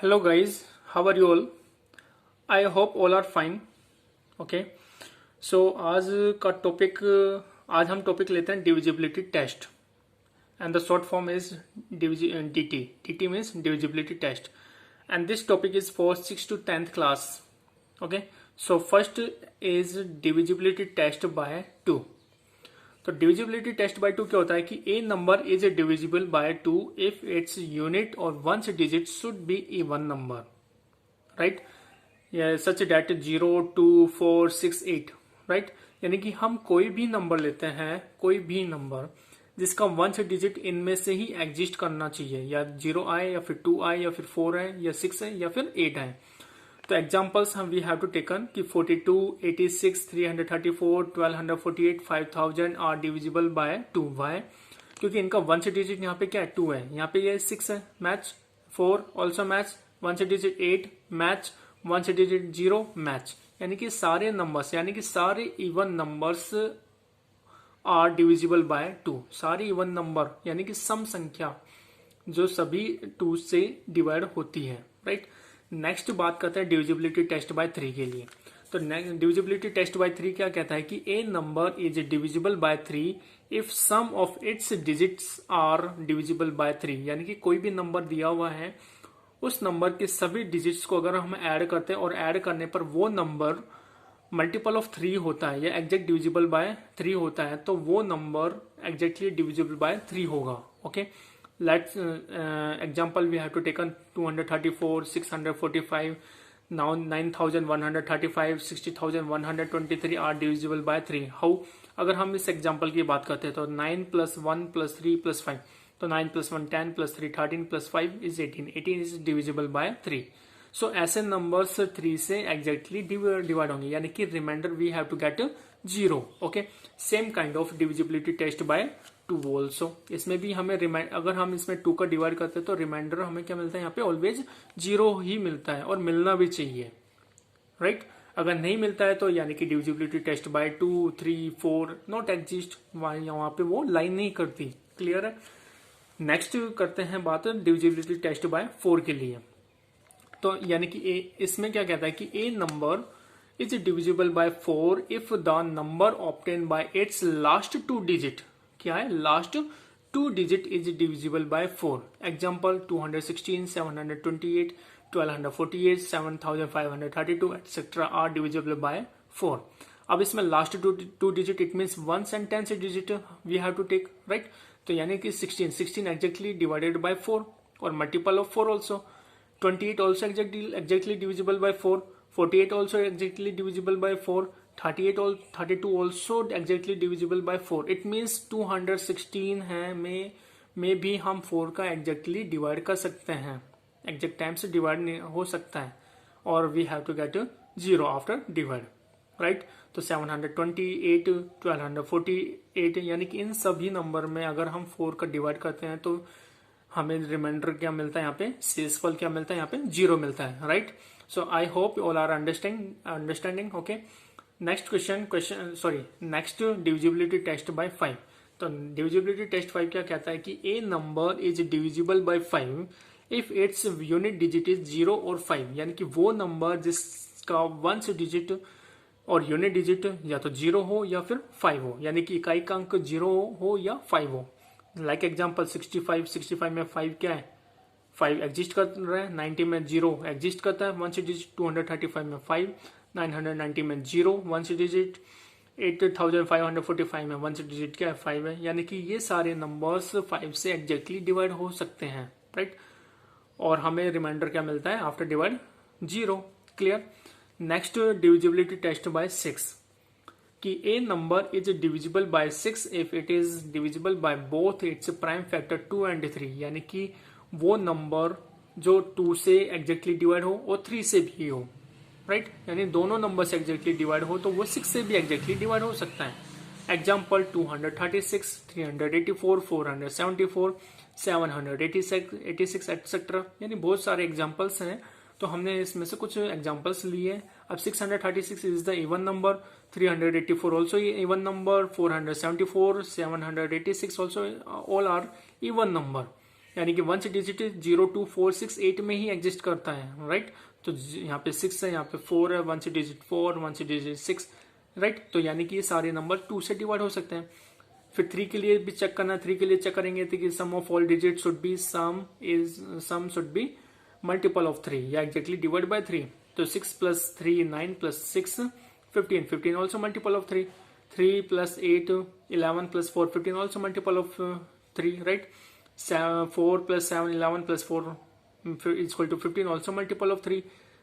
Hello guys, how are you all? I hope all are fine. Okay. So आज का topic आज हम topic लेते हैं divisibility test and the short form is DT. DT means divisibility test and this topic is for 6th to 10th class. Okay. So first is divisibility test by 2. तो divisibility test by 2 क्या होता है कि a number is divisible by 2 if its unit और ones digit should be even number, right, such that 0, 2, 4, 6, 8, right. यानी कि हम कोई भी नंबर लेते हैं, कोई भी नंबर जिसका वंस डिजिट इनमें से ही एग्जिस्ट करना चाहिए, या 0 आए या फिर 2 आए या फिर 4 आए या 6 है या फिर 8 आए। तो एग्जाम्पल्स हम वी हैव टू टेकन कि 42, 86, 334, 1248, 5000 आर डिविजिबल बाय 2। वाई? क्योंकि इनका वंस डिजिट यहाँ पे क्या है, 2 है, यहाँ पे ये 6 है, match 4 also match, once digit 8 match, once digit 0 match. यानी कि सारे नंबर्स, यानी कि सारे even numbers are divisible by 2। सारी इवन नंबर यानी कि सम संख्या जो सभी 2 से डिवाइड होती है, राइट। नेक्स्ट बात करते हैं डिविजिबिलिटी टेस्ट बाय 3 के लिए। तो डिविजिबिलिटी टेस्ट बाय 3 क्या कहता है कि a number is divisible by 3 if sum of its digits are divisible by 3। यानी कि कोई भी नंबर दिया हुआ है, उस नंबर के सभी डिजिट्स को अगर हम ऐड करते हैं और ऐड करने पर वो नंबर मल्टीपल ऑफ 3 होता है या एग्जैक्ट डिविजिबल बाय 3 होता है, तो वो नंबर एग्जैक्टली डिविजिबल बाय 3 होगा। Okay, let's example we have to taken 234, 645, now 9135, 60123 are divisible by 3। how? अगर हम इस एग्जाम्पल की बात करते हैं तो 9 + 1 + 3 + 5, तो 9 + 1 10 + 3 13 + 5 is 18। 18 is divisible by 3। सो ऐसे नंबर्स 3 से एग्जैक्टली डिवाइड होंगे, यानी कि reminder we have to get 0। Okay, same kind of divisibility test by 2 also. इसमें भी हमें अगर हम इसमें 2 का डिवाइड करते हैं तो रिमाइंडर हमें क्या मिलता है, यहाँ पे ऑलवेज 0 ही मिलता है और मिलना भी चाहिए, राइट। अगर नहीं मिलता है तो यानी कि divisibility test by 2, 3, 4 not exist, वहां पे वो लाइन नहीं करती। क्लियर है। नेक्स्ट करते हैं बात डिविजिबिलिटी टेस्ट बाय 4 के लिए। तो यानी कि इसमें क्या कहता है कि a number is divisible by 4 if the number obtain by its last 2 digit, क्या है, last 2 digit is divisible by 4। Example 216, 728, 1248, 7532 etcetera are divisible by 4। अब इसमें last 2 digit it means 1 and 10 digit we have to take, right. तो यानी कि 16 exactly divided by 4 और multiple of 4 also. 28 also exactly divisible by 4, 48 also exactly divisible by 4, 32 also exactly divisible by 4। it means 216 है में भी हम 4 का exactly divide कर सकते हैं, एग्जैक्ट टाइम से डिवाइड हो सकता है, और we have to get 0 after divide, right. तो 728, 1248, यानी कि इन सभी नंबर में अगर हम 4 का डिवाइड करते हैं तो हमें रिमाइंडर क्या मिलता है, यहाँ पे शेषफल क्या मिलता है, यहाँ पे 0 मिलता है, right. So I hope all are understanding. Okay, next next divisibility test by 5। तो डिविजिबिलिटी टेस्ट 5 क्या कहता है कि a number is divisible by 5 if its unit digit is 0 और 5। यानी कि वो नंबर जिसका वंस डिजिट और यूनिट डिजिट या तो 0 हो या फिर 5 हो, यानी कि इकाई का अंक 0 हो या 5 हो। लाइक एग्जाम्पल 65 में 5 क्या है, 5 एग्जिस्ट कर रहा है, 90 में 0 एग्जिस्ट करता है, 1 डिजिट, 235 में 5, 990 में 0 1 डिजिट, 8545 में 1 डिजिट क्या है, 5 है। यानी कि ये सारे नंबर्स 5 से एग्जैक्टली डिवाइड हो सकते हैं, राइट। और हमें रिमाइंडर क्या मिलता है after divide, 0। Clear. Next divisibility test by 6 कि a number is divisible by 6 if it is divisible by both its prime factor 2 and 3। यानी कि वो नंबर जो 2 से एग्जैक्टली डिवाइड हो और 3 से भी हो, राइट। यानी दोनों नंबर से एग्जैक्टली डिवाइड हो तो वो 6 से भी एग्जैक्टली डिवाइड हो सकता है। एग्जाम्पल 236, 384, 474, 786 एटसेट्रा, यानी बहुत सारे एग्जाम्पल्स हैं। तो हमने इसमें से कुछ एग्जाम्पल्स लिए। अब 636 is the even number, 384 also even number, 474, 786 also all are even number। यानी कि 1 से डिजिट 0 2 4 6 8 में ही एग्जिस्ट करता है, राइट। तो यहाँ पे 6 है, यहाँ पे 4 है, 1 से डिजिट 4, 1 से डिजिट 6, राइट। तो यानी कि ये सारे नंबर 2 से डिवाइड हो सकते हैं। फिर 3 के लिए भी चेक करना, 3 के लिए चेक करेंगे तो sum of all digit should be sum should be multiple of 3 या एग्जैक्टली डिवाइड बाय 3। तो 6 plus 3 9 plus 6 15, 15 also multiple of 3, 3 plus 8 11 plus 4 15 also multiple of 3, right. 4 plus 7 11 plus 4 is equal to 15 also multiple of 3,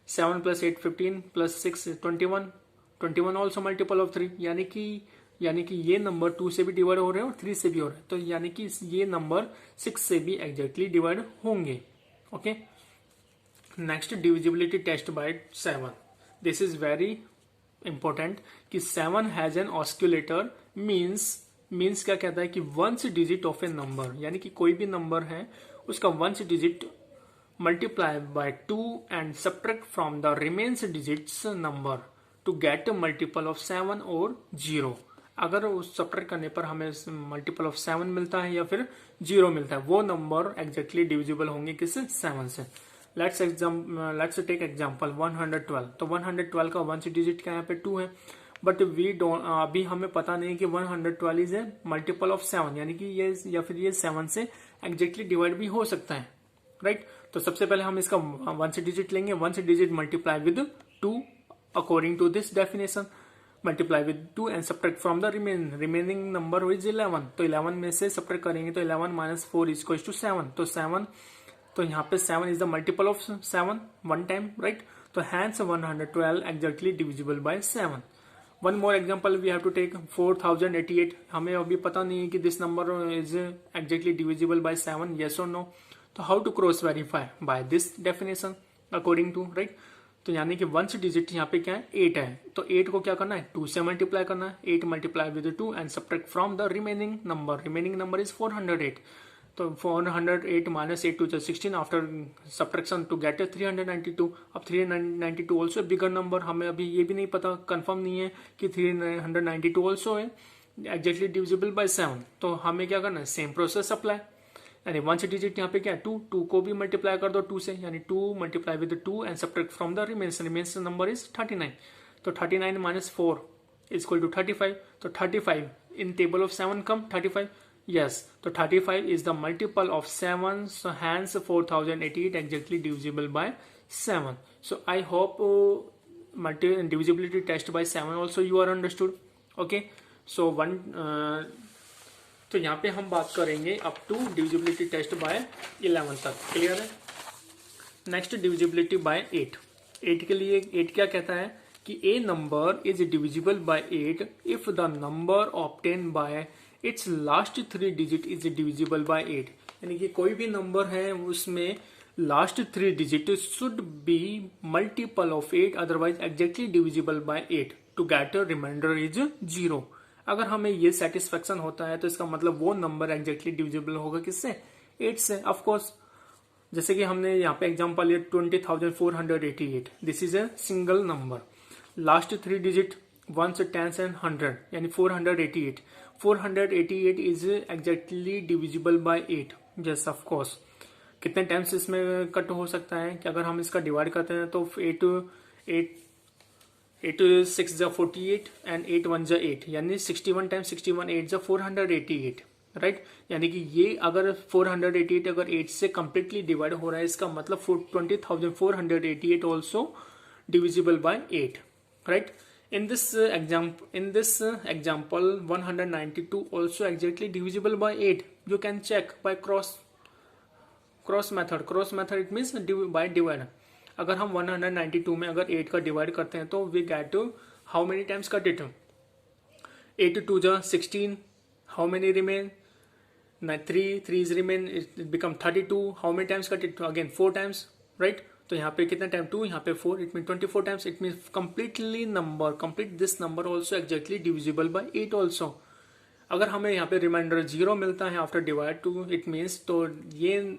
7 plus 8 15 plus 6 21, 21 also multiple of 3। यानी कि ये number 2 से भी divide हो रहे हैं और 3 से भी हो रहे हैं, तो यानी कि ये नंबर 6 से भी एग्जैक्टली डिवाइड होंगे। Okay, next divisibility test by 7। This is very important कि 7 हैज एन ऑस्क्यूलेटर, मीन्स क्या कहता है कि 1 डिजिट ऑफ ए नंबर, यानी कि कोई भी नंबर है उसका 1 digit multiply by 2 and subtract from the remains digits number to get multiple of 7 और 0। अगर उस सब्ट्रैक्ट करने पर हमें मल्टीपल ऑफ 7 मिलता है या फिर 0 मिलता है, वो नंबर एग्जैक्टली डिविजिबल होंगे किससे? 7 से। Let's take example 112। तो 112 का 1 डिजिट का यहाँ पे 2 है, बट अभी हमें पता नहीं कि 112 इज ए मल्टीपल ऑफ 7, यानी कि ये या फिर ये 7 से एग्जैक्टली डिवाइड भी हो सकता है, राइट। तो सबसे पहले हम इसका 1 डिजिट लेंगे, 1 digit multiply with 2 according to this definition, multiply with 2 and subtract from the remaining number is 11। तो 11 में से सब्ट्रैक्ट करेंगे तो 11 माइनस 4 इज इक्वल टू 7। तो यहाँ पे 7 is the multiple of 7 one time, right. तो hence 112 exactly divisible by 7। One more example we have to take 4088। हमें अभी पता नहीं है कि this number is exactly divisible by 7, yes और नो। तो how to cross verify? By this definition according to, right. तो यानी कि 1 डिजिट यहाँ पे क्या है? 8 है। तो 8 को क्या करना है? 2 से मल्टीप्लाई करना है। 8 multiply with 2 and subtract from the remaining number is 408। तो 408 minus 8 to 16 after subtraction to get 392। अब 392 ऑल्सो बिगर नंबर, हमें अभी ये भी नहीं पता, कंफर्म नहीं है कि 392 ऑल्सो है एग्जैक्टली डिविजिबल बाय 7। तो हमें क्या करना है? सेम प्रोसेस अप्लाई, यानी 1 डिजिट यहाँ पे क्या है? 2 को भी मल्टीप्लाई कर दो 2 से, यानी 2 multiply with 2 and subtract from the remains number is 39। तो 39 माइनस 4 इज इक्वल टू 35। तो 35 इन table of 7 come 35, yes, so 35 is the multiple of 7, so hence 4088 exactly divisible by 7. So I hope divisibility test by 7 also you are understood. Okay, so तो यहाँ पे हम बात करेंगे up to divisibility test by 11 तक, clear है। Next divisibility bye 8। 8 के लिए 8 क्या कहता है कि a number is divisible by 8 if the number obtain by its last 3 digit is divisible by 8। यानी कि कोई भी नंबर है उसमें last 3 digit should be multiple of 8, otherwise exactly divisible by 8 to get reminder is 0। अगर हमें ये सेटिस्फेक्शन होता है तो इसका मतलब वो नंबर एग्जैक्टली डिविजिबल होगा किससे? 8 से, ऑफ कोर्स। जैसे कि हमने यहाँ पे एग्जांपल लिया 20,488। This is a single number, last 3 digit 1 10 and 100 यानी 488। 488 is exactly divisible by 8, yes of course. कितने टाइम्स इसमें कट हो सकता है कि अगर हम इसका डिवाइड करते हैं तो 8 6 जा 48 एंड 8 1 जा 8, यानी 61 टाइम्स 61 8 जा 488, राइट। यानी कि ये अगर 488 अगर 8 से कंप्लीटली डिवाइड हो रहा है, इसका मतलब 20,488 also divisible by 8, right. In this example 192 also exactly divisible by 8. You can check by cross method. Cross method it means by divide. अगर हम 192 में अगर 8 का डिवाइड करते हैं तो we get to how many times cut it? 8 2 जा 16. How many remain? 3 is remain. It become 32. How many times cut it? Again 4 times, right? तो यहाँ पे कितना टाइम? 2, यहाँ पे 4, it mean 24 times. It mean complete this number also exactly divisible by 8 also. अगर हमें यहाँ पे रिमाइंडर 0 मिलता है after divide to, it means तो ये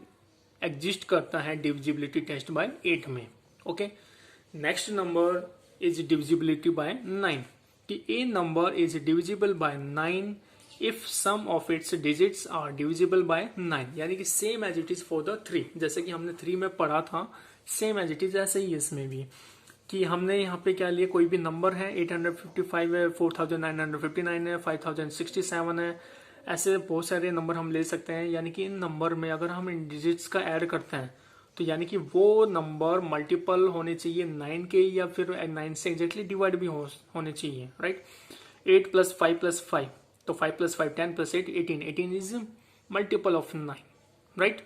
एग्जिस्ट करता है डिविजिबिलिटी टेस्ट बाय 8 में। Okay, next number is divisibility by 9। कि a number is divisible by 9 if sum of its digits are divisible by 9, यानी कि same as it is for the 3, जैसे कि हमने 3 में पढ़ा था, सेम एज इट इज ऐसे ही इसमें भी, कि हमने यहाँ पे क्या लिया, कोई भी नंबर है, 855 है, 4959 है, 5067 है, ऐसे बहुत सारे नंबर हम ले सकते हैं। यानी कि इन नंबर में अगर हम इन डिजिट्स का ऐड करते हैं तो यानी कि वो नंबर मल्टीपल होने चाहिए 9 के, या फिर 9 से एग्जैक्टली डिवाइड भी होने चाहिए, राइट। 8 + 5 + 5, तो 5 + 5 10 + 8 18, 18 is multiple of 9, right.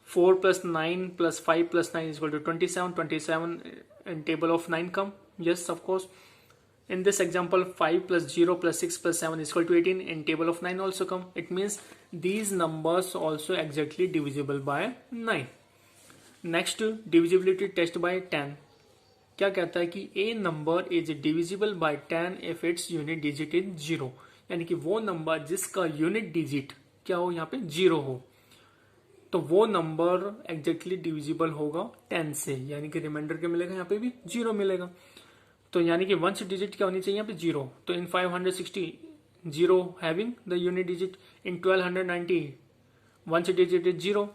4 + 9 + 5 + 9 is equal to 27, 27 in table of 9 come, yes of course. In this example 5 + 0 + 6 + 7 is equal to 18, in table of 9 also come. It means these numbers also exactly divisible by 9. Next, divisibility test by 10 क्या कहता है कि a number is divisible by 10 if its unit digit is 0, यानी कि वो नंबर जिसका unit digit क्या हो, यहाँ पे 0 हो, तो वो नंबर एग्जैक्टली डिविजिबल होगा 10 से, यानी कि रिमाइंडर क्या मिलेगा, यहाँ पे भी 0 मिलेगा। तो यानी कि वंस डिजिट क्या होनी चाहिए, यहाँ पे 0, तो इन 560 0 having the unit digit, in 1290 ones digit is 0,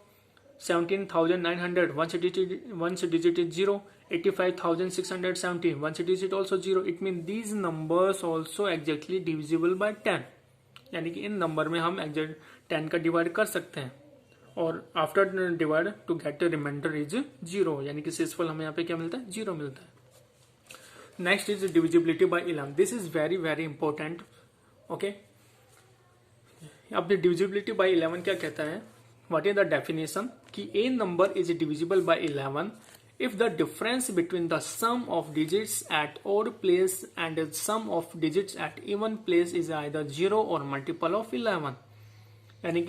17,900 once digit is 0, 85,670 once digit also 0. It means these numbers also exactly divisible by 10, यानी कि इन नंबर में हम एग्जैक्ट 10 का डिवाइड कर सकते हैं, और after divide to get reminder is 0, यानी कि शेषफल हमें यहाँ पे क्या मिलता है, 0 मिलता है। Next is divisibility by 11, this is very very important, okay. अब डिविजिबिलिटी बाय 11 क्या कहता है, व्हाट इज द डेफिनेशन, कि a number is divisible by 11 if the difference between the sum of digits at odd place and the sum of digits at even place is either 0 or multiple of 11, यानी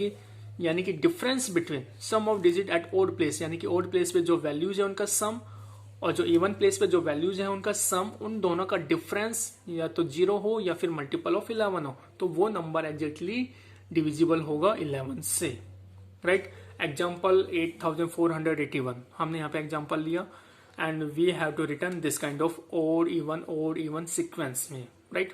कि difference between sum of digit at odd place, यानी कि odd place पे जो values है उनका सम, और जो इवन प्लेस पे जो वैल्यूज है उनका सम, उन दोनों का डिफरेंस या तो 0 हो या फिर मल्टीपल ऑफ 11 हो, तो वो नंबर एग्जैक्टली डिविजिबल होगा 11 से, राइट। एग्जाम्पल 8481 हमने यहाँ पे एग्जाम्पल लिया, and we have to return this kind of odd even sequence में, राइट।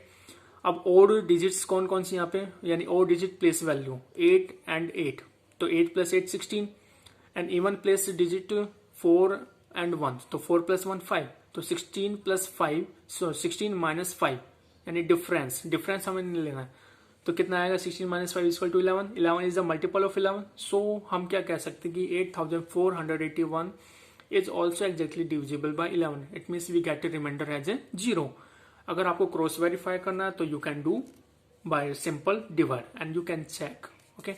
अब ओड डिजिट्स कौन कौन सी यहाँ पे, यानी odd digit place value 8 and 8, तो 8 + 8 16, and even place digit 4 and 1, तो 4 + 1 5, तो 16 + 5, सो 16 - 5, यानी डिफरेंस हमें नहीं लेना है, तो कितना आएगा, 16 - 5 = 11, 11 is the multiple of 11, so हम क्या कह सकते हैं कि 8481 is also exactly divisible by 11, it means we get a reminder as a 0। अगर आपको क्रॉस वेरीफाई करना है तो you can do by simple divide and you can check, okay.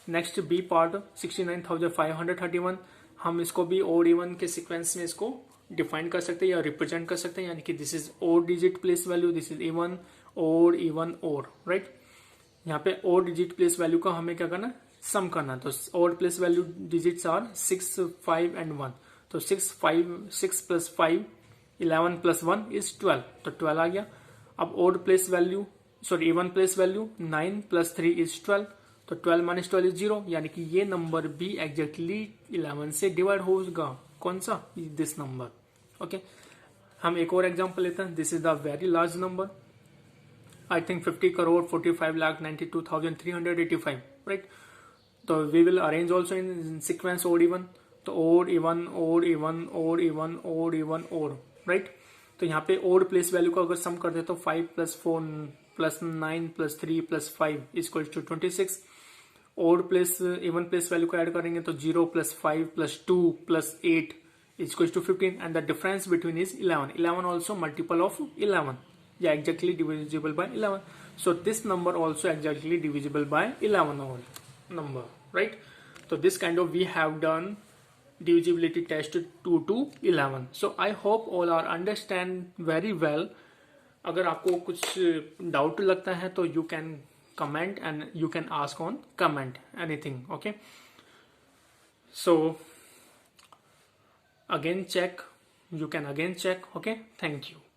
Next B part 69,531, हम इसको भी ओड इवन के sequence में इसको डिफाइन कर सकते हैं या रिप्रेजेंट कर सकते हैं, यानी कि this is odd digit place value, this is even odd, right. यहाँ पे ओड डिजिट प्लेस वैल्यू का हमें क्या करना, सम करना, तो odd place value digits are 6 5 and 1, तो 6 + 5 11 + 1 is 12, तो 12 आ गया। अब odd place value even place value 9 + 3 is 12, तो 12 - 12 is 0, यानी कि ये नंबर भी एग्जैक्टली 11 से डिवाइड होगा, कौन सा, दिस नंबर, ओके। हम एक और एग्जांपल लेते हैं, this is the very large number, I think 50,45,92,385, right? So we will arrange also in sequence odd even, तो odd even, right? तो यहाँ पे odd place value को अगर सम कर दे तो 5 + 4 + 9 + 3 + 5 = 26, odd place even place value को ऐड करेंगे तो 0 + 5 + 2 + 8 = 15, and the difference between is 11 also multiple of 11, yeah, exactly divisible by 11, so this number also exactly divisible by 11 number, right? So this kind of we have done divisibility test 2 to 11, so I hope all are understand very well. अगर आपको कुछ doubt लगता है तो you can comment and you can ask on comment anything, okay? So again check, you can again check, okay? Thank you.